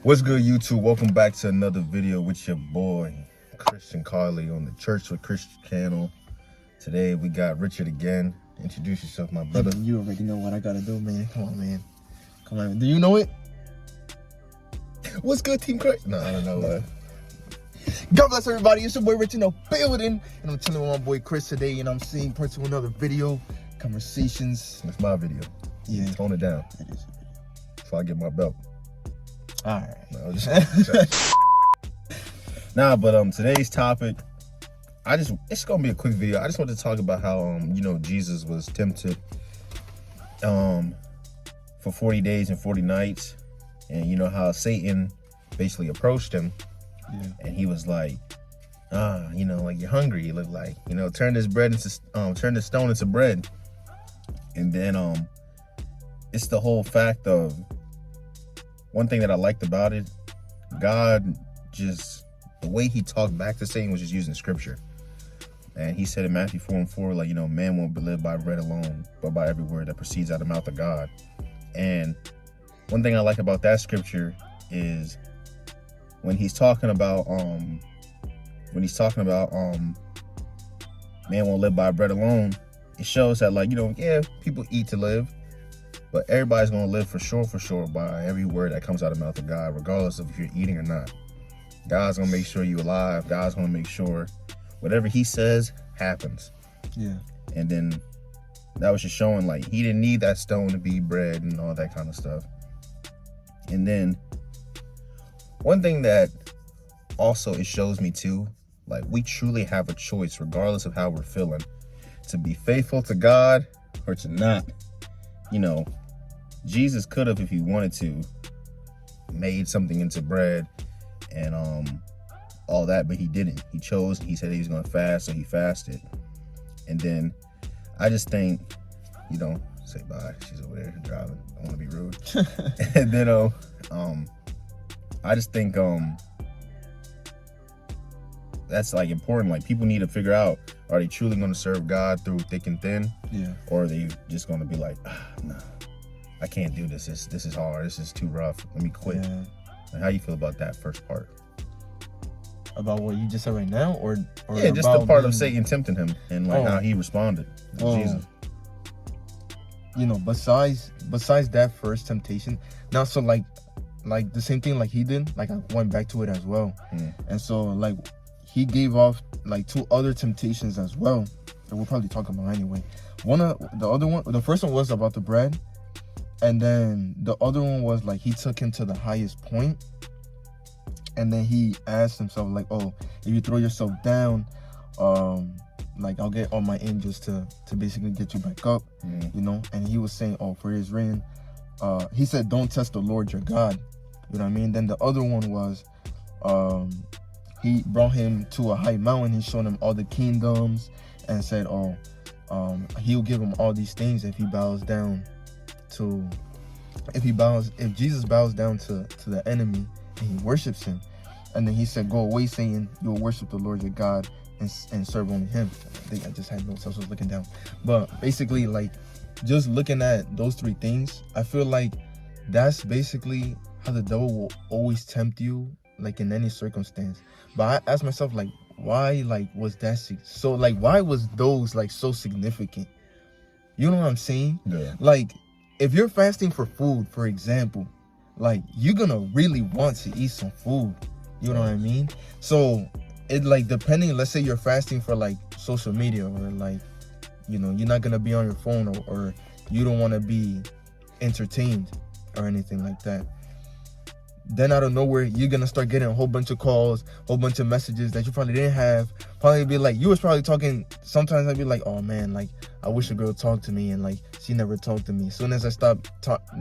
What's good, YouTube? Welcome back to another video with your boy Christian Carley on the Church with Christian channel. Today we got Richard again. Introduce yourself, my brother. You already know what I gotta do, man. Come on, man. Come on. Do you know it? What's good, Team Christ? No, I don't know. God bless everybody. It's your boy Rich in the building. And I'm chilling with my boy Chris today. And I'm seeing part to another video. Conversations. It's my video. Yeah. Tone it down. It is. Before I get my belt. Alright. No, nah, but today's topic, it's gonna be a quick video. I just want to talk about how Jesus was tempted for 40 days and 40 nights, and you know how Satan basically approached him. Yeah. And he was like, like, you're hungry. You look like, turn this stone into bread. And then it's the whole fact of, one thing that I liked about it, God just, the way he talked back to Satan was just using scripture. And he said in Matthew 4:4, like, man won't live by bread alone, but by every word that proceeds out of the mouth of God. And one thing I like about that scripture is when he's talking about man won't live by bread alone, it shows that, like, people eat to live, but everybody's gonna live for sure by every word that comes out of the mouth of God, regardless of if you're eating or not. God's gonna make sure you're alive. God's gonna make sure whatever he says happens. Yeah. And then that was just showing, like, he didn't need that stone to be bread and all that kind of stuff. And then one thing that also it shows me too, like, we truly have a choice, regardless of how we're feeling, to be faithful to God or to not. Jesus could have, if he wanted to, made something into bread and all that, but he didn't. He chose. He said he was going to fast, so he fasted. And then I just think, say bye. She's over there driving. I want to be rude. And then I just think that's, like, important. Like, people need to figure out, are they truly going to serve God through thick and thin? Yeah. Or are they just going to be like, no, I can't do this. This is hard. This is too rough. Let me quit. Yeah. And how you feel about that first part? About what you just said right now, or yeah, just the part of Satan tempting him and like how he responded to Jesus. Besides that first temptation, now so like the same thing like he did, like I went back to it as well. And so, like, he gave off like two other temptations as well that we'll probably talk about anyway. The first one was about the bread, and then the other one was like he took him to the highest point, and then he asked himself, like, oh, if you throw yourself down, like, I'll get all my angels to basically get you back up. And he was saying, oh, for his reign, he said, don't test the Lord your God. You know what I mean? Then the other one was, he brought him to a high mountain. He showed him all the kingdoms and said, he'll give him all these things if he bows down to, if Jesus bows down to the enemy and he worships him. And then he said, go away, Satan, you'll worship the Lord your God and serve only him. I think I just had notes, I was looking down. But basically, like, just looking at those three things, I feel like that's basically how the devil will always tempt you, like, in any circumstance. But I asked myself, like, why, like, was that so, like, why was those, like, so significant? You know what I'm saying? Yeah. Like, if you're fasting for food, for example, like, you're gonna really want to eat some food. You know what I mean? So it, like, depending, let's say you're fasting for, like, social media, or, like, you're not gonna be on your phone, or you don't want to be entertained or anything like that. Then out of nowhere, you're gonna start getting a whole bunch of calls, whole bunch of messages that you probably didn't have. Probably be like, you was probably talking. Sometimes I'd be like, oh man, like, I wish a girl talked to me, and like, she never talked to me. As soon as I stop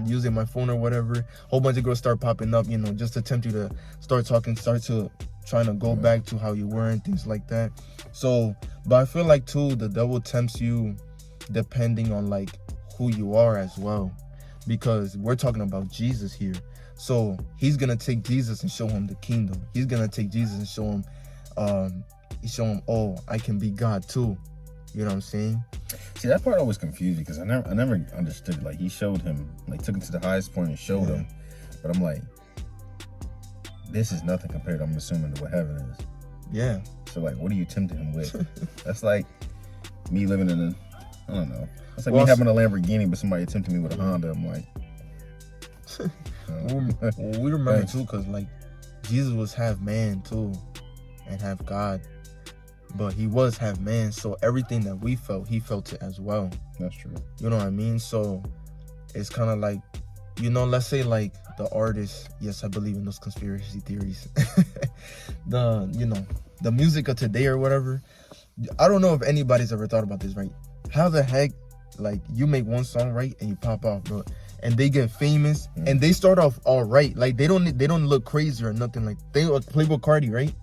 using my phone or whatever, whole bunch of girls start popping up, just to tempt you to start talking, trying to go back to how you were and things like that. So, but I feel like too, the devil tempts you depending on, like, who you are as well, because we're talking about Jesus here. So he's gonna take Jesus and show him the kingdom. He's gonna take Jesus and show him, oh, I can be God too. You know what I'm saying? See, that part always confused me, because I never understood. Like, he showed him, like, took him to the highest point and showed him. But I'm like, this is nothing compared, I'm assuming, to what heaven is. Yeah. So, like, what are you tempting him with? That's like me living in I don't know. That's like Well, me having a Lamborghini, but somebody tempting me with a Honda. I'm like... Well, we remember, too, because, like, Jesus was half man, too, and half God. But he was half man, so everything that we felt, he felt it as well. That's true. You know what I mean? So it's kind of like, you know, let's say like the artist, yes, I believe in those conspiracy theories. The music of today or whatever. I don't know if anybody's ever thought about this, right? How the heck, like, you make one song, right, and you pop off, bro, and they get famous, and they start off all right. Like, they don't look crazy or nothing. Like, they Playboy Cardi, right?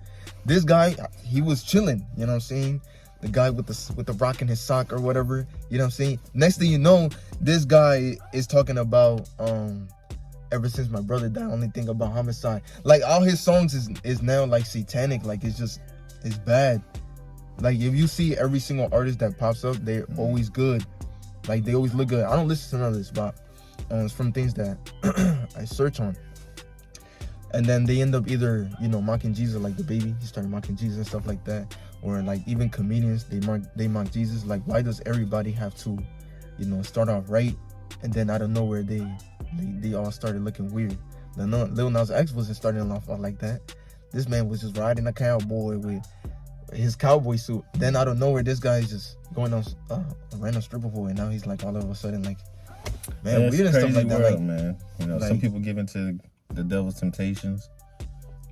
This guy, he was chilling, you know what I'm saying? The guy with the rock in his sock or whatever, you know what I'm saying? Next thing you know, this guy is talking about ever since my brother died, I only think about homicide. Like, all his songs is now like satanic. Like, it's bad. Like, if you see every single artist that pops up, they're always good. Like, they always look good. I don't listen to none of this, but it's from things that I search on. And then they end up either, you know, mocking Jesus, like the baby. He started mocking Jesus and stuff like that. Or like even comedians, they mock Jesus. Like, why does everybody have to, you know, start off right, and then out of nowhere they all started looking weird? Lil Nas X wasn't starting off like that. This man was just riding a cowboy with his cowboy suit. Then out of nowhere, this guy is just going on a random stripper pole, and now he's like all of a sudden like, man, weird and stuff like that. World, like, man. You know, like, some people give into the devil's temptations,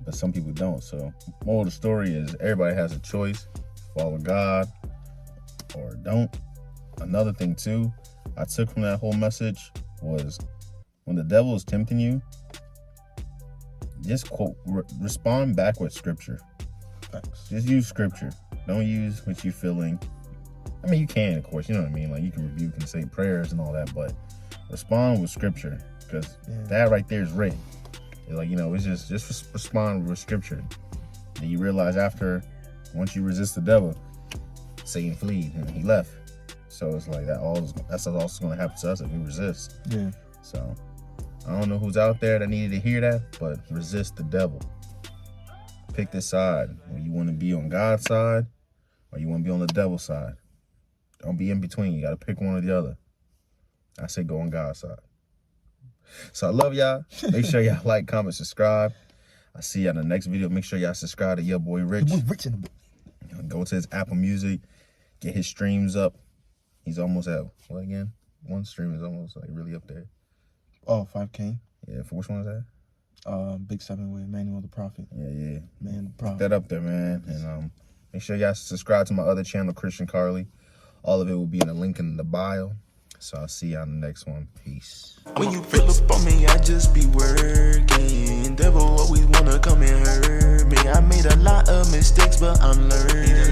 but some people don't. So, moral of the story is everybody has a choice: follow God or don't. Another thing too, I took from that whole message was when the devil is tempting you, just respond back with scripture. Facts. Just use scripture. Don't use what you're feeling. I mean, you can, of course, you know what I mean? Like, you can rebuke and say prayers and all that, but respond with scripture, because that right there is written. Like, you know, it's just respond with scripture. And you realize once you resist the devil, Satan fleed and he left. So it's like that's also going to happen to us if we resist. Yeah. So I don't know who's out there that needed to hear that, but resist the devil. Pick this side. You want to be on God's side, or you want to be on the devil's side. Don't be in between. You got to pick one or the other. I say go on God's side. So I love y'all. Make sure y'all like, comment, subscribe. I'll see y'all in the next video. Make sure y'all subscribe to Your Boy Rich. Go to his Apple Music. Get his streams up. He's almost at, what again? One stream is almost like really up there. Oh, 5K. Yeah, for which one is that? Big 7 with Emmanuel the Prophet. Yeah. Man, the Prophet. Put that up there, man. And make sure y'all subscribe to my other channel, Christian Carley. All of it will be in the link in the bio. So I'll see y'all in the next one. Peace. When you feel up on me, I just be working. Devil always wanna come and hurt me. I made a lot of mistakes, but I'm learning.